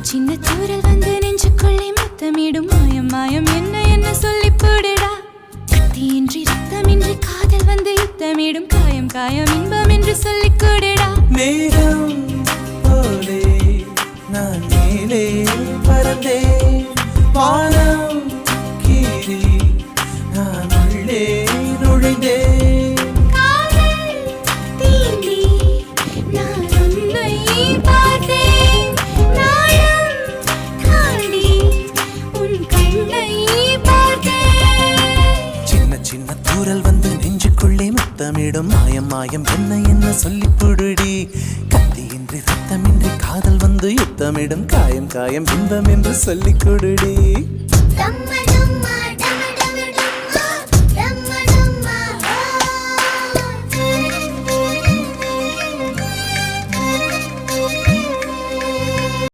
சின்ன தூரல் வந்து நெஞ்சுக்குள்ளே முத்தமிடும் மாயம் மாயம் என்ன என்ன சொல்லி போடுடா கத்தியின்றி ரத்தமின்றி காதல் வந்து யுத்தமிடும் காயம் காயம் இன்பம் என்று சொல்லி கூடுடா மேகம் போலே நான் மேலே பறந்தேன் வானம் கீறி நான் உள்ளே நுழைந்தேன் முத்தமிடும் மாயம் மாயம் என்ன என்ன சொல்லி புடுடி கத்தியின்றி ரத்தமின்றி காதல் வந்து யுத்தமிடும் காயம் காயம் இன்பம் என்று சொல்லி கொடுடி.